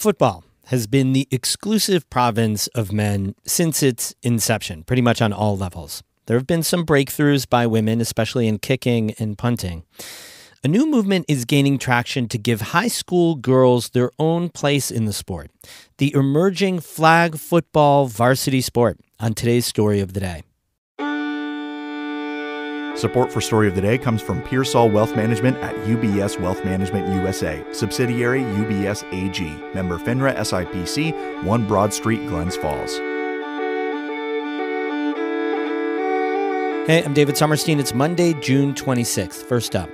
Football has been the exclusive province of men since its inception, pretty much on all levels. There have been some breakthroughs by women, especially in kicking and punting. A new movement is gaining traction to give high school girls their own place in the sport. The emerging flag football varsity sport on today's Story of the Day. Support for Story of the Day comes from Pearsall Wealth Management at UBS Wealth Management USA, subsidiary UBS AG, member FINRA SIPC, 1 Broad Street, Glens Falls. Hey, I'm David Sommerstein. It's Monday, June 26th. First up,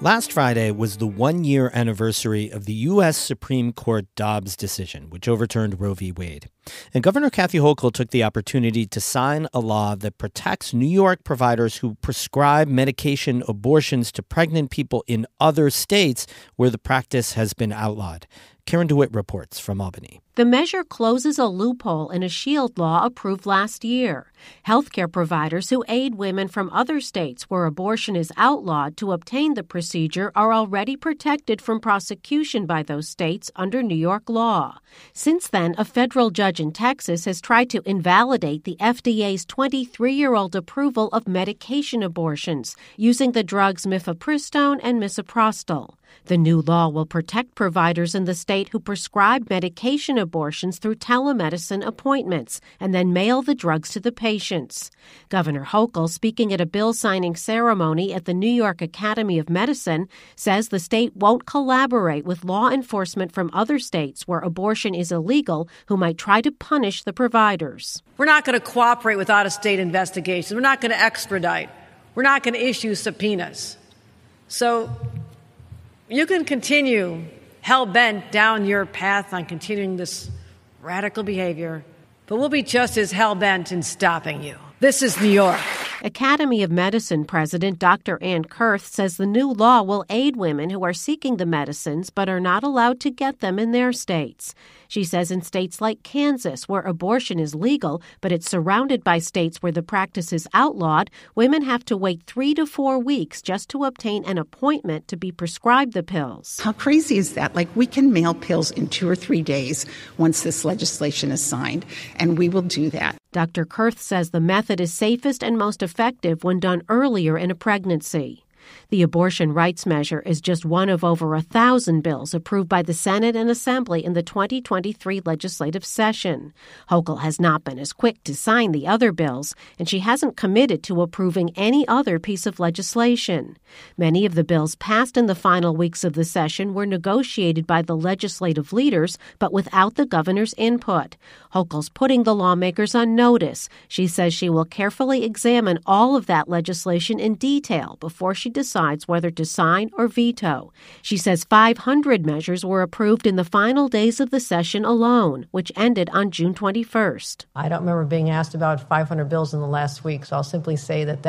last Friday was the one-year anniversary of the U.S. Supreme Court Dobbs decision, which overturned Roe v. Wade. And Governor Kathy Hochul took the opportunity to sign a law that protects New York providers who prescribe medication abortions to pregnant people in other states where the practice has been outlawed. Karen DeWitt reports from Albany. The measure closes a loophole in a shield law approved last year. Healthcare providers who aid women from other states where abortion is outlawed to obtain the procedure are already protected from prosecution by those states under New York law. Since then, a federal judge in Texas has tried to invalidate the FDA's 23-year-old approval of medication abortions using the drugs mifepristone and misoprostol. The new law will protect providers in the state who prescribe medication abortions through telemedicine appointments and then mail the drugs to the patients. Governor Hochul, speaking at a bill signing ceremony at the New York Academy of Medicine, says the state won't collaborate with law enforcement from other states where abortion is illegal who might try to punish the providers. We're not going to cooperate with out-of-state investigations. We're not going to extradite. We're not going to issue subpoenas. So you can continue hell-bent down your path on continuing this radical behavior, but we'll be just as hell-bent in stopping you. This is New York. Academy of Medicine President Dr. Ann Kurth says the new law will aid women who are seeking the medicines but are not allowed to get them in their states. She says in states like Kansas, where abortion is legal, but it's surrounded by states where the practice is outlawed, women have to wait 3 to 4 weeks just to obtain an appointment to be prescribed the pills. How crazy is that? Like, we can mail pills in 2 or 3 days once this legislation is signed, and we will do that. Dr. Kurth says the method is safest and most effective when done earlier in a pregnancy. The abortion rights measure is just one of over 1,000 bills approved by the Senate and Assembly in the 2023 legislative session. Hochul has not been as quick to sign the other bills, and she hasn't committed to approving any other piece of legislation. Many of the bills passed in the final weeks of the session were negotiated by the legislative leaders, but without the governor's input. Hochul's putting the lawmakers on notice. She says she will carefully examine all of that legislation in detail before she decides whether to sign or veto. She says 500 measures were approved in the final days of the session alone, which ended on June 21st. I don't remember being asked about 500 bills in the last week, so I'll simply say that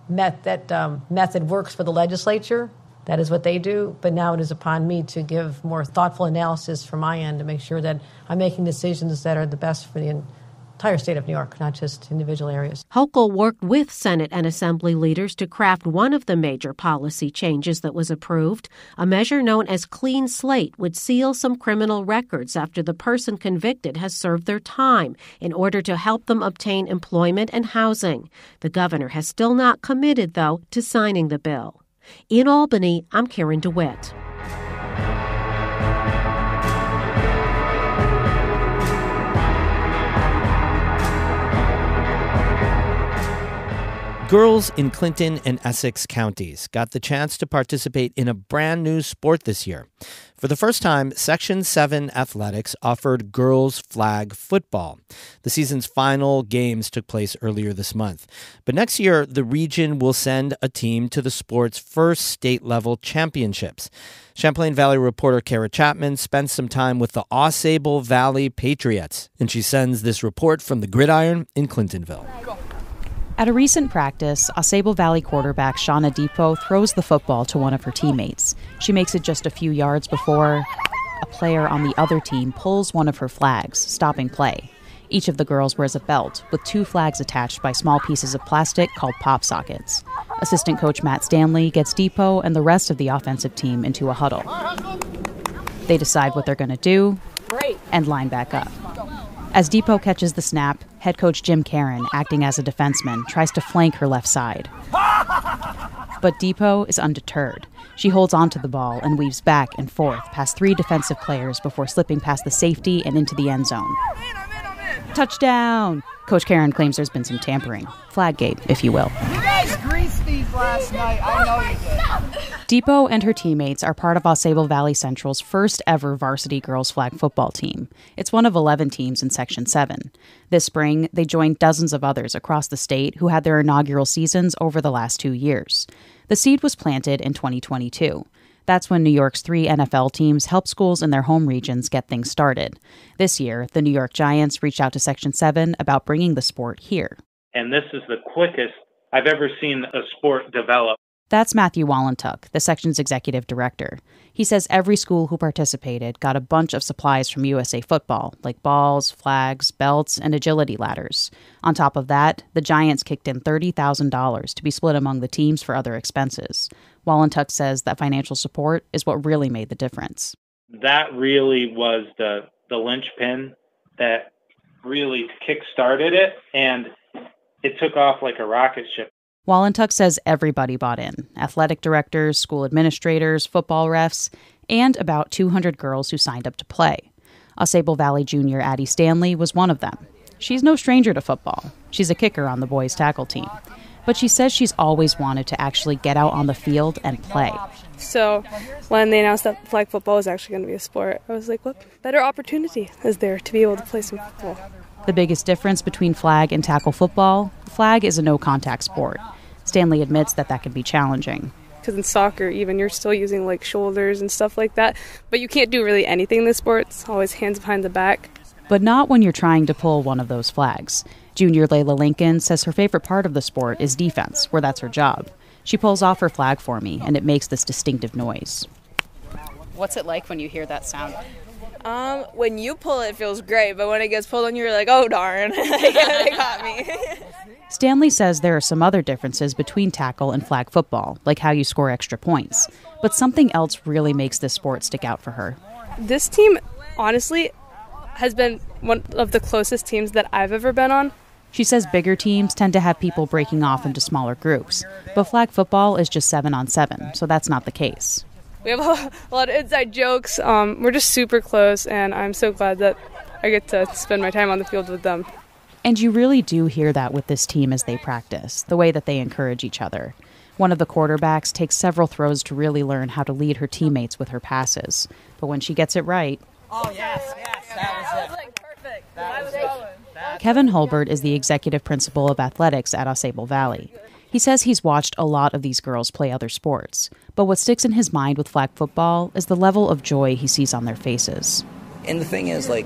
method works for the legislature. That is what they do, but now it is upon me to give more thoughtful analysis from my end to make sure that I'm making decisions that are the best for the entire state of New York, not just individual areas. Hochul worked with Senate and Assembly leaders to craft one of the major policy changes that was approved. A measure known as Clean Slate would seal some criminal records after the person convicted has served their time in order to help them obtain employment and housing. The governor has still not committed, though, to signing the bill. In Albany, I'm Karen DeWitt. Girls in Clinton and Essex counties got the chance to participate in a brand new sport this year. For the first time, Section 7 athletics offered girls flag football. The season's final games took place earlier this month. But next year, the region will send a team to the sport's first state-level championships. Champlain Valley reporter Kara Chapman spent some time with the Osable Valley Patriots, and she sends this report from the Gridiron in Clintonville. At a recent practice, Osable Valley quarterback Shauna Depot throws the football to one of her teammates. She makes it just a few yards before a player on the other team pulls one of her flags, stopping play. Each of the girls wears a belt with 2 flags attached by small pieces of plastic called pop sockets. Assistant coach Matt Stanley gets Depot and the rest of the offensive team into a huddle. They decide what they're going to do and line back up. As Depot catches the snap, head coach Jim Caron, acting as a defenseman, tries to flank her left side. But Depot is undeterred. She holds onto the ball and weaves back and forth past 3 defensive players before slipping past the safety and into the end zone. Touchdown! Coach Caron claims there's been some tampering. Flaggate, if you will. You guys greased these last night. I know you did. Depot and her teammates are part of Ausable Valley Central's first ever varsity girls flag football team. It's one of 11 teams in Section 7. This spring, they joined dozens of others across the state who had their inaugural seasons over the last 2 years. The seed was planted in 2022. That's when New York's 3 NFL teams helped schools in their home regions get things started. This year, the New York Giants reached out to Section 7 about bringing the sport here. And this is the quickest I've ever seen a sport develop. That's Matthew Wallentuck, the section's executive director. He says every school who participated got a bunch of supplies from USA Football, like balls, flags, belts, and agility ladders. On top of that, the Giants kicked in $30,000 to be split among the teams for other expenses. Wallentuck says that financial support is what really made the difference. That really was the linchpin that really kick-started it, and it took off like a rocket ship. Wallentuck says everybody bought in: athletic directors, school administrators, football refs, and about 200 girls who signed up to play. Ausable Valley junior Addie Stanley was one of them. She's no stranger to football. She's a kicker on the boys' tackle team. But she says she's always wanted to actually get out on the field and play. So when they announced that flag football was actually going to be a sport, I was like, what better opportunity is there to be able to play some football? The biggest difference between flag and tackle football: flag is a no-contact sport. Stanley admits that can be challenging. Because in soccer, even, you're still using like shoulders and stuff like that. But you can't do really anything in this sport. It's always hands behind the back. But not when you're trying to pull one of those flags. Junior Layla Lincoln says her favorite part of the sport is defense, where that's her job. She pulls off her flag for me, and it makes this distinctive noise. What's it like when you hear that sound? When you pull it, it feels great, but when it gets pulled on you, you're like, oh darn, they got me. Stanley says there are some other differences between tackle and flag football, like how you score extra points. But something else really makes this sport stick out for her. This team, honestly, has been one of the closest teams that I've ever been on. She says bigger teams tend to have people breaking off into smaller groups, but flag football is just 7-on-7, so that's not the case. We have a lot of inside jokes. We're just super close, and I'm so glad that I get to spend my time on the field with them. And you really do hear that with this team as they practice, the way that they encourage each other. One of the quarterbacks takes several throws to really learn how to lead her teammates with her passes. But when she gets it right... Oh, yes, that was it. Perfect. I was going. Kevin Hulbert is the executive principal of athletics at Ausable Valley. He says he's watched a lot of these girls play other sports, but what sticks in his mind with flag football is the level of joy he sees on their faces. And the thing is, like,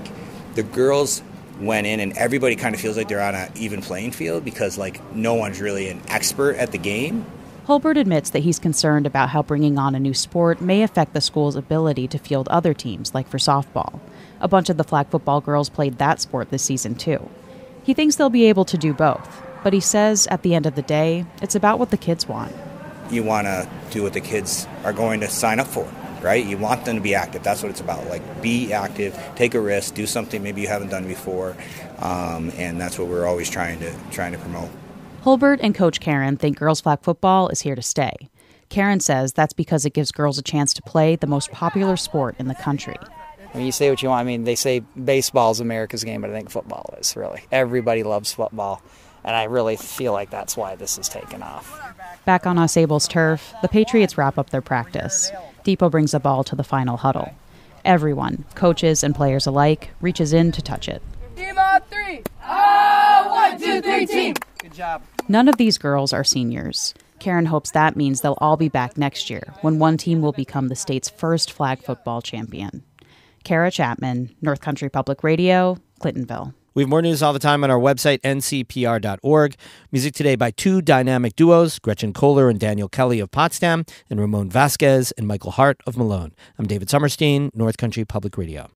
the girls went in and everybody kind of feels like they're on an even playing field because, like, no one's really an expert at the game. Hulbert admits that he's concerned about how bringing on a new sport may affect the school's ability to field other teams, like for softball. A bunch of the flag football girls played that sport this season, too. He thinks they'll be able to do both. But he says, at the end of the day, it's about what the kids want. You want to do what the kids are going to sign up for, right? You want them to be active. That's what it's about. Like, be active, take a risk, do something maybe you haven't done before, and that's what we're always trying to promote. Hulbert and Coach Caron think girls flag football is here to stay. Caron says that's because it gives girls a chance to play the most popular sport in the country. I mean, you say what you want. I mean, they say baseball is America's game, but I think football is, really. Everybody loves football. And I really feel like that's why this has taken off. Back on Ausable's turf, the Patriots wrap up their practice. Depot brings the ball to the final huddle. Everyone, coaches and players alike, reaches in to touch it. Team on 3. Oh, 1, 2, 3, team. Good job. None of these girls are seniors. Caron hopes that means they'll all be back next year, when one team will become the state's first flag football champion. Kara Chapman, North Country Public Radio, Clintonville. We have more news all the time on our website, ncpr.org. Music today by 2 dynamic duos, Gretchen Kohler and Daniel Kelly of Potsdam, and Ramon Vasquez and Michael Hart of Malone. I'm David Summerstein, North Country Public Radio.